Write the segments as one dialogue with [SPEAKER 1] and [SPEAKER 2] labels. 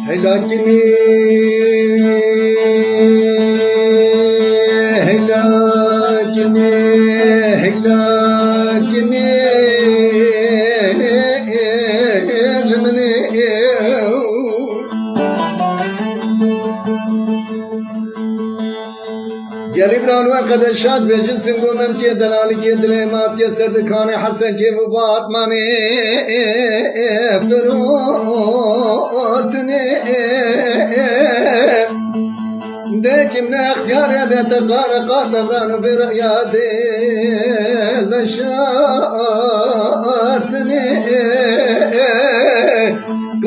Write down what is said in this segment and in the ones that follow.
[SPEAKER 1] Helakini helakini helakini lemni Gelib ranu arkadaşat vecin gomem ke delali ke dilemat ke serdikane hasen ke mubatmani ferotni Dekim ne ihtiyar ebete garqa devranu bir yadi beşatni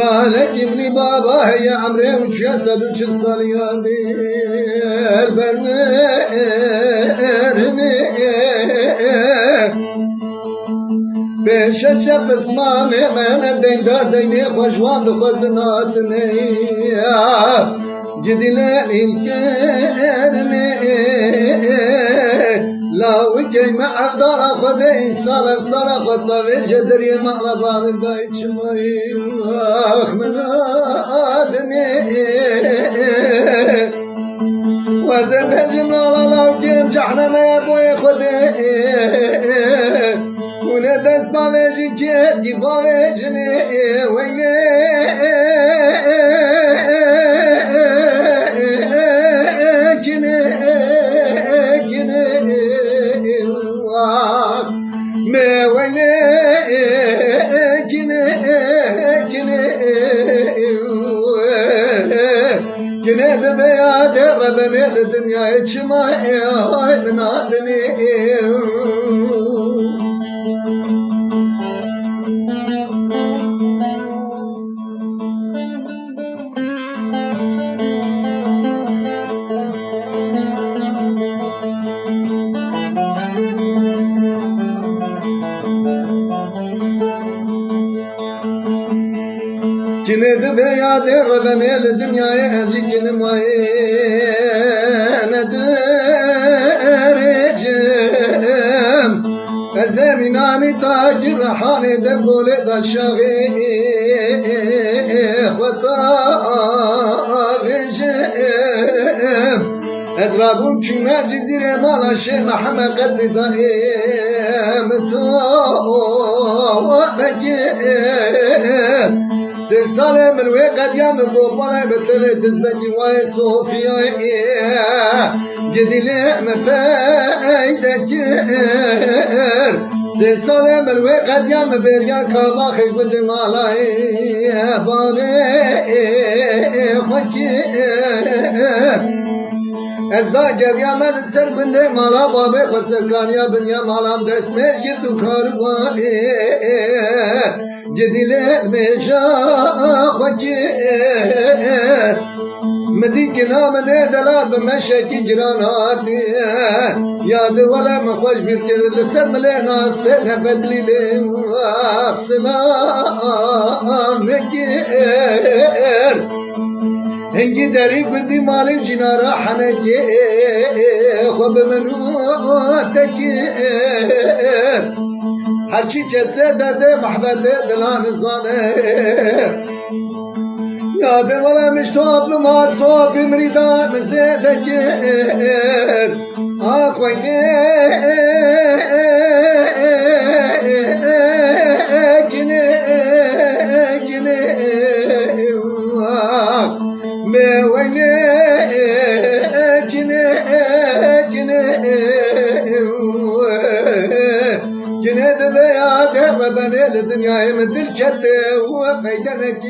[SPEAKER 1] قال ابني بابا يا عمري وش يسد وش الصلياني البرمي بيش الشب اسمامي من الدين دار ديني خوشوان دخزناتني جدي ليلي الكرمي لا وجه مع عبدالله خذي صار خطة جدري مغلبا من دايت شمي اخ من آدمي وزن الجمال لو جيم جحنا ما يبوي خذي كونه دست باوجي جيب جي باوجني ويني Cine de beya derre beni dünya içime ay min adını Cine de beya derre beni dünyaya ezik cinim ay ne dereceğim Ezeminani tacir hane de gole da şahi Vataveceğim Ezrabun küme cizire malaşe Muhammed kadri daim Tavabeceğim سالة من وقت يا من ضوبنا بتري تزبني واي صوفيا جدي لي مفايدك سالة من وقت يا من بيريا كما خيبت مالاي باري خكير Ez da geryamen ser binde mala babe kırserkan ya dünya malam desme girdu karvani Gidiler meşah fakir Medi kinamı ne delab meşeki giranati Yadı vela mekhoş bir kere ser mele naste nefetlilim Selam mekir Hengi deri gündi malim cinara haneki Khob menü tekir Her çi kese derde mahbede dilan zane Yadı vela miştablı masofi mridan zedekir Akhvayne Gine Mevene Cine de beya derre beni dünyayı mı dil kette ve feydenek